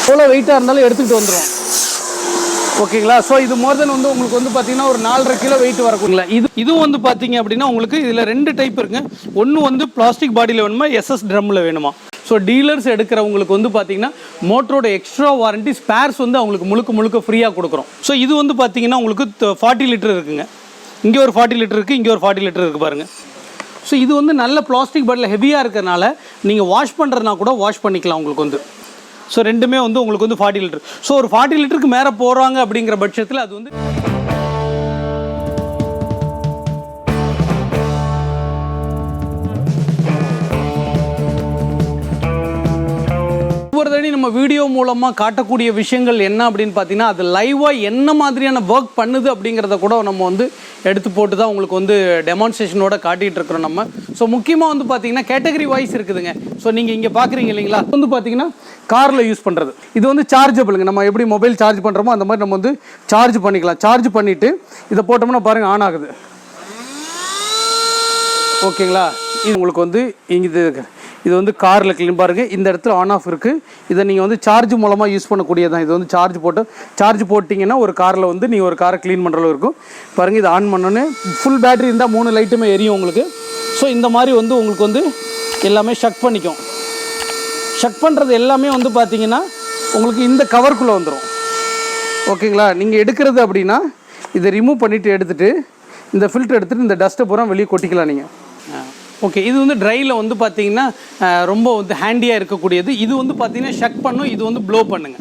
எவ்வளோ வெயிட்டாக இருந்தாலும் எடுத்துக்கிட்டு வந்துடும். ஓகேங்களா? ஸோ இது மோர் தென் வந்து உங்களுக்கு வந்து பார்த்தீங்கன்னா ஒரு 4.5 கிலோ வெயிட் வரக்கூடாது. இதுவும் வந்து பார்த்தீங்க அப்படின்னா உங்களுக்கு இதில் 2 டைப் இருக்குங்க. ஒன்று வந்து பிளாஸ்டிக் பாடியில் வேணுமா, எஸ்எஸ் ட்ரம்மில் வேணுமா. ஸோ டீலர்ஸ் எடுக்கிறவங்களுக்கு வந்து பார்த்தீங்கன்னா மோட்டரோட எக்ஸ்ட்ரா வாரண்டி ஸ்பேர்ஸ் வந்து அவங்களுக்கு முழுக்க ஃப்ரீயாக கொடுக்குறோம். ஸோ இது வந்து பார்த்தீங்கன்னா உங்களுக்கு 40 லிட்டர் இருக்குங்க. இங்கே ஒரு 40 லிட்டர் இருக்குது, இங்கே ஒரு 40 லிட்டர் இருக்குது பாருங்கள். ஸோ இது வந்து நல்ல பிளாஸ்டிக் பாட்டில் ஹெவியாக இருக்கிறதுனால நீங்கள் வாஷ் பண்ணுறதுனா கூட வாஷ் பண்ணிக்கலாம் உங்களுக்கு வந்து. ஸோ ரெண்டுமே வந்து உங்களுக்கு வந்து 40 லிட்டர். ஸோ ஒரு 40 லிட்டருக்கு மேலே போகிறாங்க அப்படிங்கிற பட்சத்தில் அது வந்து ஒவ்வொரு தடவை நம்ம வீடியோ மூலமாக காட்டக்கூடிய விஷயங்கள் என்ன அப்படின்னு பார்த்தீங்கன்னா அது லைவாக என்ன மாதிரியான ஒர்க் பண்ணுது அப்படிங்கிறத கூட நம்ம வந்து எடுத்து போட்டு தான் உங்களுக்கு வந்து டெமான்ஸ்ட்ரேஷனோட காட்டிகிட்டு இருக்கிறோம் நம்ம. ஸோ முக்கியமாக வந்து பார்த்தீங்கன்னா கேட்டகரி வைஸ் இருக்குதுங்க. ஸோ நீங்கள் இங்கே பார்க்குறீங்க இல்லைங்களா, வந்து பார்த்தீங்கன்னா காரில் யூஸ் பண்ணுறது. இது வந்து சார்ஜபிளுங்க. நம்ம எப்படி மொபைல் சார்ஜ் பண்ணுறோமோ அந்த மாதிரி நம்ம வந்து சார்ஜ் பண்ணிக்கலாம். சார்ஜ் பண்ணிவிட்டு இதை போட்டோம்னா பாருங்கள் ஆன் ஆகுது. ஓகேங்களா? இது உங்களுக்கு வந்து இங்கே இது வந்து காரில் க்ளீன் பாருங்கள். இந்த இடத்துல ஆன் ஆஃப் இருக்குது. இதை நீங்கள் வந்து சார்ஜ் மூலமாக யூஸ் பண்ணக்கூடியதான். இது வந்து சார்ஜ் போட்டிங்கன்னா ஒரு காரில் வந்து நீங்கள் ஒரு காரை க்ளீன் பண்ணுற அளவு இருக்கும் பாருங்கள். இது ஆன் பண்ணோன்னே ஃபுல் பேட்டரி இருந்தால் 3 லைட்டுமே எரியும் உங்களுக்கு. ஸோ இந்த மாதிரி வந்து உங்களுக்கு வந்து எல்லாமே ஷக் பண்ணிக்கும். ஷக் பண்ணுறது எல்லாமே வந்து பார்த்தீங்கன்னா உங்களுக்கு இந்த கவருக்குள்ளே வந்துடும். ஓகேங்களா? நீங்கள் எடுக்கிறது அப்படின்னா இதை ரிமூவ் பண்ணிவிட்டு எடுத்துகிட்டு இந்த ஃபில்டர் எடுத்துகிட்டு இந்த டஸ்ட்டை பூரா வெளியே கொட்டிக்கலாம் நீங்கள். ஓகே, இது வந்து ட்ரையில் வந்து பார்த்தீங்கன்னா ரொம்ப வந்து ஹேண்டியாக இருக்கக்கூடியது. இது வந்து பார்த்தீங்கன்னா ஷக் பண்ணும், இது வந்து ப்ளோ பண்ணுங்க.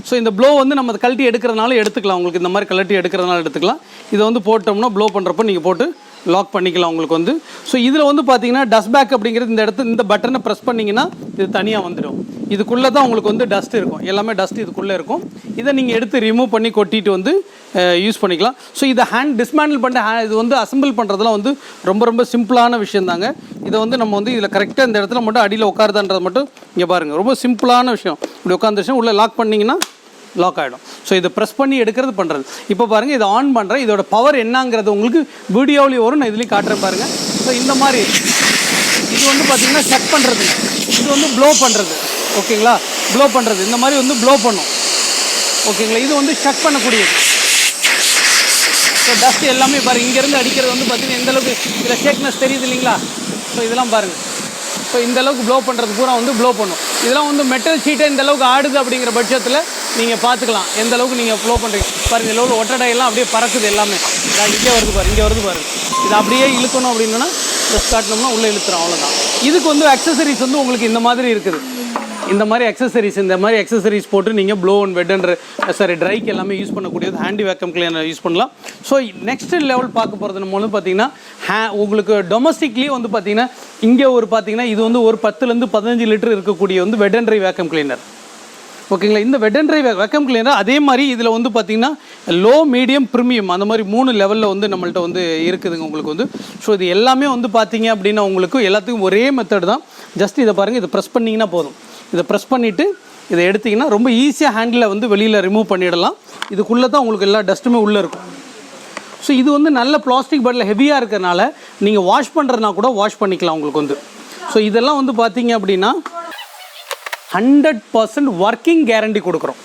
ஸோ இந்த ப்ளோ வந்து நம்ம கழட்டி எடுக்கிறதுனால எடுத்துக்கலாம். உங்களுக்கு இந்த மாதிரி கழட்டி எடுக்கிறதுனால எடுத்துக்கலாம். இதை வந்து போட்டோம்னா ப்ளோ பண்ணுறப்போ நீங்கள் போட்டு லாக் பண்ணிக்கலாம் உங்களுக்கு வந்து. ஸோ இதில் வந்து பார்த்தீங்கன்னா டஸ்ட் பேக் அப்படிங்கிறது இந்த பட்டனை ப்ரெஸ் பண்ணிங்கன்னா இது தனியாக வந்துடும். இதுக்குள்ளே தான் உங்களுக்கு வந்து டஸ்ட் இருக்கும். எல்லாமே டஸ்ட் இதுக்குள்ளே இருக்கும். இதை நீங்கள் எடுத்து ரிமூவ் பண்ணி கொட்டிட்டு வந்து யூஸ் பண்ணிக்கலாம். ஸோ இதை டிஸ்மேண்டில் பண்ணி இது வந்து அசம்பிள் பண்ணுறதுலாம் வந்து ரொம்ப சிம்பிளான விஷயம் தாங்க. இதை வந்து நம்ம வந்து இதில் கரெக்டாக இந்த இடத்துல மட்டும் அடியில் உட்காருதான்றது மட்டும் இங்கே பாருங்கள். ரொம்ப சிம்பிளான விஷயம். இப்படி உட்காந்துருச்சுன்னா உள்ளே லாக் பண்ணிங்கன்னா லாக் ஆகிடும். ஸோ இதை ப்ரெஸ் பண்ணி எடுக்கிறது பண்ணுறது. இப்போ பாருங்கள் இதை ஆன் பண்ணுறேன். இதோட பவர் என்னங்கிறது உங்களுக்கு வீடியோவிலேயே வரும், நான் இதுலேயும் காட்டுறேன் பாருங்கள். ஸோ இந்த மாதிரி இது வந்து பார்த்திங்கன்னா செக் பண்ணுறதுங்க. இது வந்து ப்ளோ பண்ணுறது. ஓகேங்களா? ப்ளோ பண்ணுறது இந்த மாதிரி வந்து ப்ளோ பண்ணும். ஓகேங்களா? இது வந்து செக் பண்ணக்கூடியது. ஸோ டஸ்ட் எல்லாமே பாருங்கள். இங்கேருந்து அடிக்கிறது வந்து பார்த்திங்கன்னா எந்தளவுக்கு இதில் ஷேக்னஸ் தெரியுது இல்லைங்களா? ஸோ இதெல்லாம் பாருங்கள். ஸோ இந்தளவுக்கு ப்ளோ பண்ணுறது பூரா வந்து ப்ளோ பண்ணும். இதெல்லாம் வந்து மெட்டல் ஷீட்டை இந்தளவுக்கு ஆடுது அப்படிங்கிற பட்சத்தில் நீங்கள் பார்த்துக்கலாம் எந்த அளவுக்கு நீங்கள் ஃப்ளோ பண்ணுறீங்க பாருங்கள். இந்த அளவுக்கு ஒட்டடையெல்லாம் அப்படியே பறக்குது எல்லாமே. இங்கே வருது பாருங்கள், இங்கே வருது பாருங்கள். இது அப்படியே இழுக்கணும் அப்படின்னா ப்ரெஸ் காட்டினோம்னா உள்ளே இழுத்துரும், அவ்வளோதான். இதுக்கு வந்து அக்சசரிஸ் வந்து உங்களுக்கு இந்த மாதிரி இருக்குது. இந்த மாதிரி அக்சசரிஸ் போட்டு நீங்கள் ப்ளோ அண்ட் வெட்ன்ற ட்ரைக்கு எல்லாமே யூஸ் பண்ணக்கூடியது. ஹேண்டி வேக்கம் கிளீனர் யூஸ் பண்ணலாம். ஸோ நெக்ஸ்ட் லெவல் பார்க்க போகிறது நம்ம வந்து பார்த்திங்கன்னா உங்களுக்கு டொமஸ்டிக்லேயே வந்து பார்த்திங்கன்னா இங்கே ஒரு பார்த்திங்கன்னா இது வந்து ஒரு 10லேருந்து 15 லிட்டர் இருக்கக்கூடிய வந்து வெட் அண்ட் ட்ரை வேக்கம் கிளீனர். ஓகேங்களா? இந்த வெட் அண்ட் ட்ரை வேக்கம் கிளீனர் அதே மாதிரி இதில் வந்து பார்த்திங்கன்னா லோ, மீடியம், ப்ரீமியம் அந்த மாதிரி 3 லெவலில் வந்து நம்மள்ட்ட வந்து இருக்குதுங்க உங்களுக்கு வந்து. ஸோ இது எல்லாமே வந்து பார்த்திங்க அப்படின்னா உங்களுக்கு எல்லாத்துக்கும் ஒரே மெத்தட் தான். ஜஸ்ட் இதை பாருங்கள். இதை ப்ரெஸ் பண்ணிங்கன்னா போதும். இதை ப்ரெஸ் பண்ணிவிட்டு இதை எடுத்திங்கன்னா ரொம்ப ஈஸியாக ஹேண்டில் வந்து வெளியில் ரிமூவ் பண்ணிடலாம். இதுக்குள்ளே தான் உங்களுக்கு எல்லா டஸ்ட்டுமே உள்ளே இருக்கும். ஸோ இது வந்து நல்ல பிளாஸ்டிக் பாட்டில் ஹெவியாக இருக்கிறதுனால நீங்கள் வாஷ் பண்ணுறதுனா கூட வாஷ் பண்ணிக்கலாம் உங்களுக்கு வந்து. ஸோ இதெல்லாம் வந்து பார்த்தீங்க அப்படின்னா 100% ஒர்க்கிங் கேரண்டி கொடுக்குறோம்.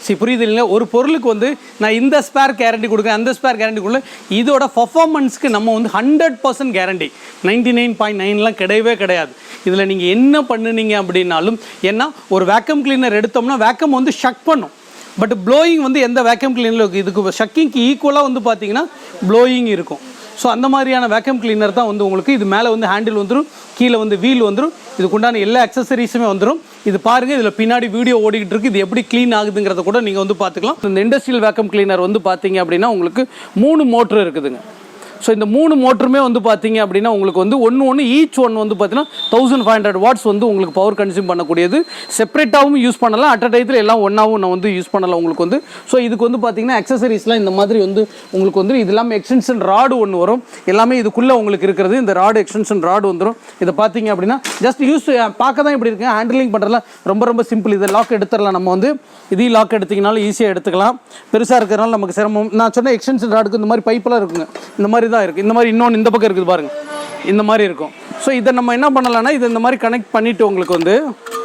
சரி, புரியுது இல்லைங்களா? ஒரு பொருளுக்கு வந்து நான் இந்த ஸ்பேர் கேரண்டி கொடுக்குறேன், அந்த ஸ்பேர் கேரண்டி கொடுக்கல. இதோட பர்ஃபார்மன்ஸ்க்கு நம்ம வந்து 100% கேரண்டி. 99.9லாம் கிடையவே கிடையாது. இதில் நீங்கள் என்ன பண்ணுனீங்க அப்படின்னாலும், ஏன்னா ஒரு வேக்கம் கிளீனர் எடுத்தோம்னா வேக்கம் வந்து ஷக் பண்ணும். பட் ப்ளோயிங் வந்து எந்த வேக்கம் கிளீனரில் இருக்குது, இதுக்கு ஷக்கிங்க்கு ஈக்குவலாக வந்து பார்த்தீங்கன்னா ப்ளோயிங் இருக்கும். ஸோ அந்த மாதிரியான வேக்கம் கிளீனர் தான் வந்து உங்களுக்கு. இது மேலே வந்து ஹேண்டில் வந்துடும், கீழே வந்து வீல் வந்துடும், இதுக்குண்டான எல்லா அக்சசரிஸுமே வந்துடும். இது பாருங்கள், இதில் பின்னாடி வீடியோ ஓடிக்கிட்டு இருக்குது. இது எப்படி க்ளீன் ஆகுதுங்கிறத கூட நீங்கள் வந்து பார்த்துக்கலாம். இந்த இண்டஸ்ட்ரியல் வேக்கம் கிளீனர் வந்து பார்த்தீங்க அப்படின்னா உங்களுக்கு 3 மோட்ரு இருக்குதுங்க. ஸோ இந்த 3 மோட்டருமே வந்து பார்த்தீங்க அப்படின்னா உங்களுக்கு வந்து ஒன்று ஈச் ஒன் வந்து பார்த்தீங்கன்னா 1500 வாட்ஸ் வந்து உங்களுக்கு பவர் கன்சியூம் பண்ணக்கூடியது. செப்பரேட்டாகவும் யூஸ் பண்ணலாம், அட் அ டைத்தில் எல்லாம் ஒன்றாவும் நான் வந்து யூஸ் பண்ணலாம் உங்களுக்கு வந்து. ஸோ இதுக்கு வந்து பார்த்தீங்கன்னா அக்சசரிஸ்லாம் இந்த மாதிரி வந்து உங்களுக்கு வந்து இது இல்லாமல் எக்ஸ்டென்ஷன் ராடு ஒன்று வரும். எல்லாமே இதுக்குள்ளே உங்களுக்கு இருக்கிறது. இந்த ராடு எக்ஸ்டென்ஷன் ராடு வந்துடும். இதை பார்த்தீங்க அப்படின்னா ஜஸ்ட் யூஸ் பார்க்க தான் இப்படி இருக்குங்க. ஹேண்டிலிங் பண்ணுறதுலாம் ரொம்ப சிம்பிள். இதை லாக் எடுத்துடலாம். நம்ம வந்து இதையும் லாக் எடுத்திங்கனாலும் ஈஸியாக எடுத்துக்கலாம். பெருசாக இருக்கிறதுனால நமக்கு சிரமம். நான் சொன்ன எக்ஸ்டென்ஷன் ராடுக்கு இந்த மாதிரி பைப்பெல்லாம் இருக்குங்க. இந்த மாதிரி தான் இருக்குது. இந்த மாதிரி இன்னொன்று இந்த பக்கம் இருக்குது பாருங்கள், இந்த மாதிரி இருக்கும். ஸோ இதை நம்ம என்ன பண்ணலாம்னா இதை இந்த மாதிரி கனெக்ட் பண்ணிவிட்டு உங்களுக்கு வந்து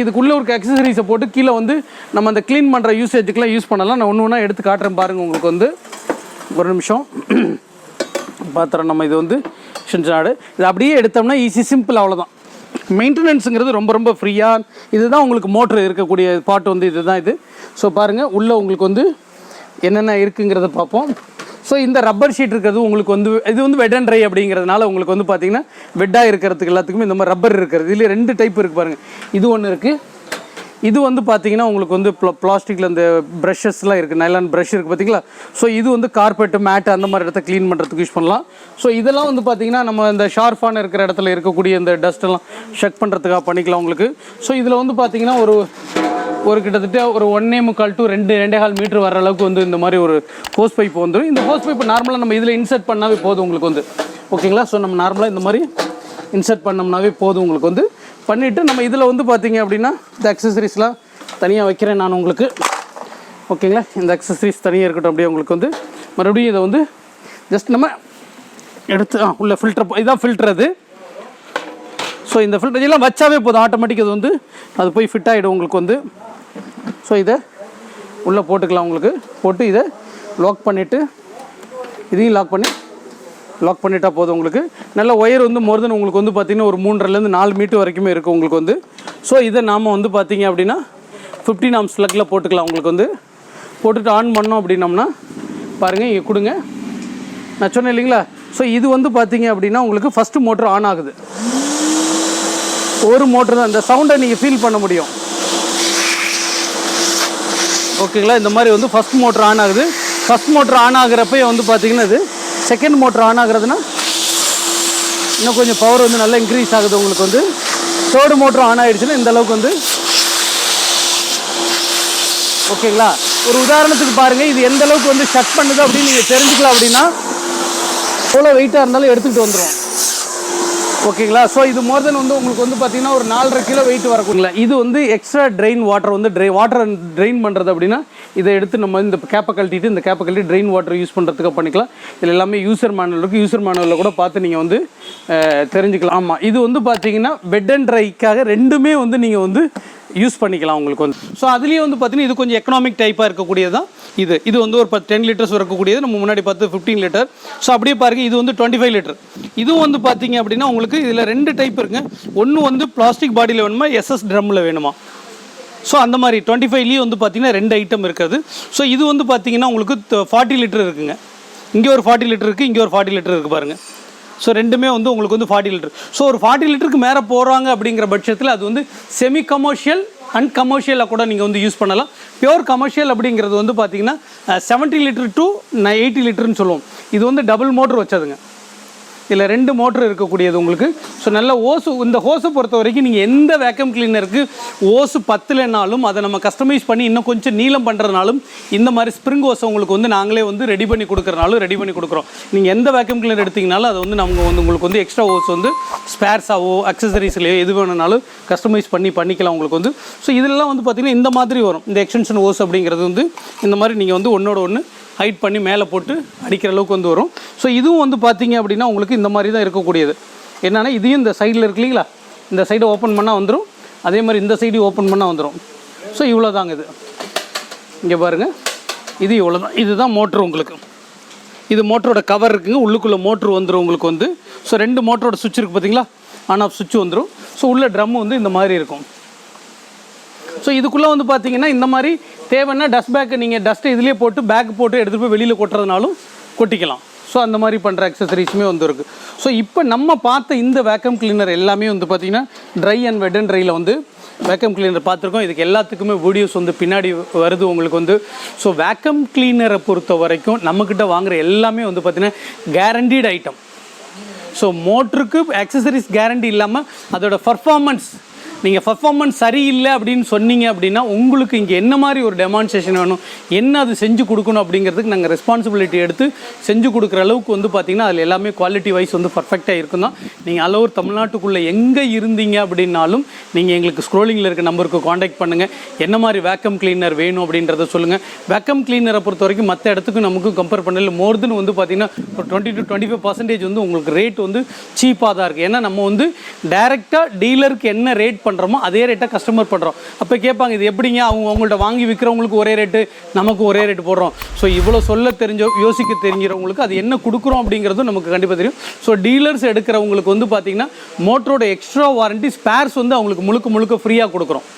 இதுக்குள்ளே ஒரு அக்சசரிஸை போட்டு கீழே வந்து நம்ம அந்த க்ளீன் பண்ணுற யூசேஜுக்கெலாம் யூஸ் பண்ணலாம். நான் ஒன்று ஒன்றா எடுத்து காட்டுறேன் பாருங்கள். உங்களுக்கு வந்து ஒரு நிமிஷம் பாத்திரம் நம்ம இது வந்து செஞ்சாடு இது அப்படியே எடுத்தோம்னா ஈஸி சிம்பிள், அவ்வளோதான். மெயின்டெனன்ஸுங்கிறது ரொம்ப ரொம்ப ஃப்ரீயாக. இதுதான் உங்களுக்கு மோட்ரு இருக்கக்கூடிய பார்ட் வந்து இதுதான் இது. ஸோ பாருங்கள் உள்ளே உங்களுக்கு வந்து என்னென்ன இருக்குங்கிறத பார்ப்போம். ஸோ இந்த ரப்பர் ஷீட் இருக்கிறது உங்களுக்கு வந்து இது வந்து வெட் அண்ட் ட்ரை அப்படிங்கிறதுனால உங்களுக்கு வந்து பார்த்திங்கன்னா வெட்டாக இருக்கிறதுக்கு எல்லாத்துக்குமே இந்த மாதிரி ரப்பர் இருக்கிறது. இதில் 2 டைப் இருக்குது பாருங்கள். இது ஒன்று இருக்குது. இது வந்து பார்த்திங்கன்னா உங்களுக்கு வந்து பிளாஸ்டிக்கில் இந்த ப்ரஷஸ்லாம் இருக்குது, நைலான் ப்ரஷ் இருக்குது பார்த்திங்களா. ஸோ இது வந்து கார்பெட்டு மேட்டு அந்த மாதிரி இடத்த க்ளீன் பண்ணுறதுக்கு யூஸ் பண்ணலாம். ஸோ இதெல்லாம் வந்து பார்த்திங்கன்னா நம்ம இந்த ஷார்ப்பான இருக்கிற இடத்துல இருக்கக்கூடிய இந்த டஸ்ட்டெல்லாம் செக் பண்ணுறதுக்காக பண்ணிக்கலாம் உங்களுக்கு. ஸோ இதில் வந்து பார்த்திங்கன்னா ஒரு கிட்டத்தட்ட ஒரு 1.25 to 2.5 மீட்டர் வர அளவுக்கு வந்து இந்த மாதிரி ஒரு ஹோஸ் பைப் வந்துடும். இந்த ஹோஸ் பைப் நார்மலாக நம்ம இதில் இன்சர்ட் பண்ணாவே போதும் உங்களுக்கு வந்து, ஓகேங்களா. ஸோ நம்ம நார்மலாக இந்த மாதிரி இன்சர்ட் பண்ணோம்னாவே போதும் உங்களுக்கு வந்து. பண்ணிவிட்டு நம்ம இதில் வந்து பார்த்திங்க அப்படின்னா இந்த அக்சசரிஸ்லாம் தனியாக வைக்கிறேன் நான் உங்களுக்கு, ஓகேங்களா. இந்த அக்சசரிஸ் தனியாக இருக்கட்டும். அப்படியே உங்களுக்கு வந்து மறுபடியும் இதை வந்து ஜஸ்ட் நம்ம எடுத்து உள்ள ஃபில்டர், இதான் ஃபில்டர் அது. ஸோ இந்த ஃபில்டர் எல்லாம் வச்சாவே போதும், ஆட்டோமேட்டிக் அது வந்து அது போய் ஃபிட் ஆகிடும் உங்களுக்கு வந்து. ஸோ இதை உள்ளே போட்டுக்கலாம் உங்களுக்கு. போட்டு இதை லாக் பண்ணிவிட்டு இதையும் லாக் பண்ணிட்டா போதும் உங்களுக்கு. நல்ல ஒயர் வந்து மோர் தென் உங்களுக்கு வந்து பார்த்திங்கன்னா ஒரு 3.5 to 4 மீட்டர் வரைக்குமே இருக்குது உங்களுக்கு வந்து. ஸோ இதை நாம் வந்து பார்த்திங்க அப்படின்னா 15 amps ப்ளக்கில் போட்டுக்கலாம் உங்களுக்கு வந்து. போட்டுட்டு ஆன் பண்ணோம் அப்படின்னோம்னா பாருங்கள் இங்கே கொடுங்க, நான் சொன்னேன் இல்லைங்களா. ஸோ இது வந்து பார்த்திங்க அப்படின்னா உங்களுக்கு ஃபஸ்ட்டு மோட்ரு ஆன் ஆகுது. ஒரு மோட்ரு தான், இந்த சவுண்டை நீங்கள் ஃபீல் பண்ண முடியும், ஓகேங்களா. இந்த மாதிரி வந்து ஃபஸ்ட் மோட்ரு ஆன் ஆகுது. ஃபஸ்ட் மோட்ரு ஆன் ஆகிறப்ப வந்து பார்த்திங்கன்னா இது செகண்ட் மோட்ரு ஆன் ஆகுறதுனா இன்னும் கொஞ்சம் பவர் வந்து நல்லா இன்க்ரீஸ் ஆகுது உங்களுக்கு வந்து. தேர்டு மோட்ரு ஆன் ஆகிடுச்சுன்னா இந்த அளவுக்கு வந்து, ஓகேங்களா. ஒரு உதாரணத்துக்கு பாருங்கள், இது எந்த அளவுக்கு வந்து ஷட் பண்ணுது அப்படின்னு நீங்கள் தெரிஞ்சுக்கலாம். அப்படின்னா எவ்வளோ வெயிட்டாக இருந்தாலும் எடுத்துக்கிட்டு வந்துடும், ஓகேங்களா. ஸோ இது மோர் தென் வந்து உங்களுக்கு வந்து பார்த்திங்கன்னா ஒரு 4.5 கிலோ வெயிட் வரக்கூடாது. இது வந்து எக்ஸ்ட்ரா ட்ரெயின் வாட்டர் வந்து வாட்டரை ட்ரெயின் பண்ணுறது அப்படின்னா இதை எடுத்து நம்ம இந்த கேப்பை கழட்டிட்டு இந்த கேப்பை கழட்டி ட்ரெயின் வாட்டர் யூஸ் பண்ணுறதுக்காக பண்ணிக்கலாம். இதில் எல்லாமே யூசர் மேனுவல் இருக்குது. யூசர் மேனுவலில் கூட பார்த்து நீங்கள் வந்து தெரிஞ்சுக்கலாம். ஆமாம், இது வந்து பார்த்திங்கன்னா வெட் அண்ட் ட்ரைக்காக ரெண்டுமே வந்து நீங்கள் வந்து யூஸ் பண்ணிக்கலாம் உங்களுக்கு வந்து. ஸோ அதுலேயே வந்து பார்த்திங்கன்னா இது கொஞ்சம் எக்கனாமிக் டைப்பாக இருக்கக்கூடியது தான் இது வந்து ஒரு 10 லிட்டர்ஸ் வரக்கூடியது. நம்ம முன்னாடி பார்த்து 15 லிட்டர். ஸோ அப்படியே பாருங்கள், இது வந்து 25 லிட்டர். இதுவும் வந்து பார்த்திங்க அப்படின்னா உங்களுக்கு இதில் 2 டைப் இருக்குங்க. ஒன்று வந்து பிளாஸ்டிக் பாடியில் வேணுமா, எஸ்எஸ் ட்ரம்மில் வேணுமா. ஸோ அந்த மாதிரி 25லேயே வந்து பார்த்திங்கன்னா 2 ஐட்டம் இருக்குது. ஸோ இது வந்து பார்த்திங்கன்னா உங்களுக்கு 40 லிட்டர் இருக்குங்க. இங்கே ஒரு 40 லிட்டர் இருக்குது, இங்கே ஒரு 40 லிட்டர் இருக்குது பாருங்கள். ஸோ ரெண்டுமே வந்து உங்களுக்கு வந்து 40 லிட்டர். ஸோ ஒரு 40 லிட்டருக்கு மேலே போகிறாங்க அப்படிங்கிற பட்சத்தில் அது வந்து செமி கமர்ஷியல் அண்ட் கமர்ஷியலாக கூட நீங்கள் வந்து யூஸ் பண்ணலாம். பியோர் கமர்ஷியல் அப்படிங்கிறது வந்து பார்த்திங்கன்னா 70 லிட்டர் to 80 லிட்டர்னு சொல்லுவோம். இது வந்து டபுள் மோட்ரு வச்சதுங்க. இதில் 2 மோட்ரு இருக்கக்கூடியது உங்களுக்கு. ஸோ நல்ல ஓசு, இந்த ஹோஸை பொறுத்த வரைக்கும் நீங்கள் எந்த வேக்கம் கிளீனருக்கு ஓசு பத்தலைனாலும் அதை நம்ம கஸ்டமைஸ் பண்ணி இன்னும் கொஞ்சம் நீளம் பண்ணுறதுனாலும் இந்த மாதிரி ஸ்ப்ரிங் ஹோஸை உங்களுக்கு வந்து நாங்களே வந்து ரெடி பண்ணி கொடுக்குறோம். நீங்கள் எந்த வேக்கம் கிளீனர் எடுத்திங்கனாலும் அதை வந்து நம்ம வந்து உங்களுக்கு வந்து எக்ஸ்ட்ரா ஹோஸ் வந்து ஸ்பேர்ஸாவோ அக்சசரிஸ்லையோ எது வேணுனாலும் கஸ்டமைஸ் பண்ணிக்கலாம் உங்களுக்கு வந்து. ஸோ இதெல்லாம் வந்து பார்த்திங்கன்னா இந்த மாதிரி வரும். இந்த எக்ஸ்டென்ஷன் ஹோஸ் அப்படிங்கிறது வந்து இந்த மாதிரி நீங்கள் வந்து ஒன்றோட ஒன்று ஹைட் பண்ணி மேலே போட்டு அடிக்கிற அளவுக்கு வந்து வரும். ஸோ இதுவும் வந்து பார்த்திங்க அப்படின்னா உங்களுக்கு இந்த மாதிரி தான் இருக்கக்கூடியது. என்னென்னா இதையும் இந்த சைடில் இருக்கு இல்லைங்களா, இந்த சைடை ஓப்பன் பண்ணால் வந்துடும், அதே மாதிரி இந்த சைடு ஓப்பன் பண்ணால் வந்துடும். ஸோ இவ்வளோ தாங்க இது. இங்கே பாருங்கள், இது இவ்வளோ தான். இதுதான் மோட்ரு உங்களுக்கு. இது மோட்டரோட கவர் இருக்குங்க, உள்ளுக்குள்ளே மோட்ரு வந்துடும் உங்களுக்கு வந்து. ஸோ 2 மோட்டரோட சுவிட்ச் இருக்குது பார்த்தீங்களா, ஆன் ஆஃப் சுவிட்ச் வந்துடும். ஸோ உள்ள ட்ரம் வந்து இந்த மாதிரி இருக்கும். ஸோ இதுக்குள்ளே வந்து பார்த்திங்கன்னா இந்த மாதிரி தேவைன்னா டஸ்ட் பேக்கு நீங்கள் டஸ்ட்டை இதிலே போட்டு பேக் போட்டு எடுத்துகிட்டு போய் வெளியில் கொட்டுறதுனாலும் கொட்டிக்கலாம். ஸோ அந்த மாதிரி பண்ணுற அக்சசரிஸுமே வந்து இருக்குது. ஸோ இப்போ நம்ம பார்த்த இந்த வேக்கம் கிளீனர் எல்லாமே வந்து பார்த்திங்கன்னா ட்ரை அண்ட் வெட் அண்ட் ட்ரையில் வந்து வேக்கம் கிளீனர் பார்த்துருக்கோம். இதுக்கு எல்லாத்துக்குமே வீடியோஸ் வந்து பின்னாடி வருது உங்களுக்கு வந்து. ஸோ வேக்கம் கிளீனரை பொறுத்த வரைக்கும் நம்மக்கிட்ட வாங்குகிற எல்லாமே வந்து பார்த்திங்கன்னா கேரண்டீட் ஐட்டம். ஸோ மோட்டருக்கு அக்சசரிஸ் கேரண்டி இல்லாமல் அதோட பர்ஃபார்மன்ஸ் நீங்கள் பர்ஃபார்மன்ஸ் சரியில்லை அப்படின்னு சொன்னீங்க அப்படின்னா உங்களுக்கு இங்கே என்ன மாதிரி ஒரு டெமான்ஸ்ட்ரேஷன் வேணும், என்ன அது செஞ்சு கொடுக்கணும் அப்படிங்கிறதுக்கு நாங்கள் ரெஸ்பான்சிபிலிட்டி எடுத்து செஞ்சு கொடுக்குற அளவுக்கு வந்து பார்த்திங்கன்னா அதில் எல்லாமே குவாலிட்டி வைஸ் வந்து பர்ஃபெக்டாக இருக்கும் தான். நீங்கள் ஆல் ஓவர் தமிழ்நாட்டுக்குள்ளே எங்கே இருந்தீங்க அப்படின்னாலும் நீங்கள் எங்களுக்கு ஸ்க்ரோலிங்கில் இருக்க நம்பருக்கு காண்டாக்ட் பண்ணுங்கள். என்ன மாதிரி வேக்கம் கிளீனர் வேணும் அப்படின்றத சொல்லுங்கள். வேக்கம் கிளீனரை பொறுத்த வரைக்கும் மற்ற இடத்துக்கு நமக்கு கம்பேர் பண்ணல மோர் தென் வந்து பார்த்திங்கன்னா ஒரு 20 to 25% வந்து உங்களுக்கு ரேட் வந்து சீப்பாக தான் இருக்குது. ஏன்னா நம்ம வந்து டைரெக்டாக டீலருக்கு என்ன ரேட் பண்ணுறோமோ அதே ரேட்டாக கஸ்டமர் பண்ணுறோம். அப்போ கேட்பாங்க இது எப்படிங்க அவங்கள்ட்ட வாங்கி விற்கிறவங்களுக்கு ஒரே ரேட்டு நமக்கு ஒரே ரேட்டு போடுறோம். ஸோ இவ்வளோ சொல்ல யோசிக்க தெரிஞ்சவங்களுக்கு அது என்ன கொடுக்குறோம் அப்படிங்கிறதும் நமக்கு கண்டிப்பாக தெரியும். ஸோ டீலர்ஸ் எடுக்கிறவங்களுக்கு வந்து பார்த்திங்கன்னா மோட்டரோட எக்ஸ்ட்ரா வாரண்டி ஸ்பேர்ஸ் வந்து அவங்களுக்கு முழுக்க ஃப்ரீயாக கொடுக்குறோம்.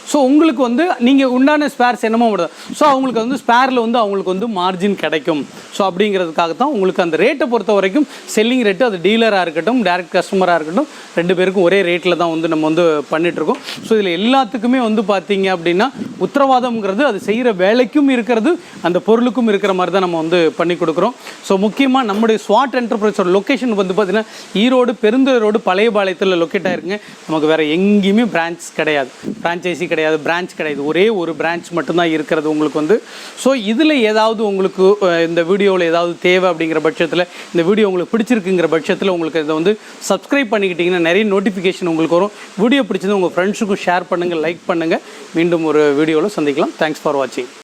ஸோ உங்களுக்கு வந்து நீங்கள் உண்டான ஸ்பேர்ஸ் என்னமோ முடியாது. ஸோ அவங்களுக்கு வந்து ஸ்பேரில் வந்து அவங்களுக்கு வந்து மார்ஜின் கிடைக்கும். ஸோ அப்படிங்கிறதுக்காக தான் உங்களுக்கு அந்த ரேட்டை பொறுத்த வரைக்கும் செல்லிங் ரேட்டு அது டீலராக இருக்கட்டும் டேரக்ட் கஸ்டமராக இருக்கட்டும் 2 பேருக்கும் ஒரே ரேட்டில் தான் வந்து நம்ம வந்து பண்ணிகிட்ருக்கோம். ஸோ இதில் எல்லாத்துக்குமே வந்து பார்த்தீங்க அப்படின்னா உத்தரவாதம்ங்கிறது அது செய்கிற வேலைக்கும் இருக்கிறது அந்த பொருளுக்கும் இருக்கிற மாதிரி தான் நம்ம வந்து பண்ணி கொடுக்குறோம். ஸோ முக்கியமாக நம்முடைய ஸ்வாட் என்டர்பிரைஸோட லொக்கேஷன் வந்து பார்த்திங்கன்னா ஈரோடு பெருந்துறை ரோடு பழையபாளையத்தில் லொக்கேட் ஆகிருக்குங்க. நமக்கு வேறு எங்கேயுமே பிரான்ச் கிடையாது, ஃப்ரான்ச்சைசி கிடையாது, பிரான்ச் கிடையாது, ஒரே ஒரு பிரான்ச் மட்டும்தான் இருக்கிறது உங்களுக்கு வந்து. ஸோ இதில் ஏதாவது உங்களுக்கு இந்த வீடியோவில் ஏதாவது தேவை அப்படிங்கிற பட்சத்தில் இந்த வீடியோ உங்களுக்கு பிடிச்சிருக்குங்கிற பட்சத்தில் உங்களுக்கு இதை வந்து சப்ஸ்கிரைப் பண்ணிக்கிட்டிங்கன்னா நிறைய நோட்டிஃபிகேஷன் உங்களுக்கு வரும். வீடியோ பிடிச்சது உங்கள் ஃப்ரெண்ட்ஸுக்கும் ஷேர் பண்ணுங்கள், லைக் பண்ணுங்கள். மீண்டும் ஒரு வீடியோவில் சந்திக்கலாம். தேங்க்ஸ் ஃபார் வாட்சிங்.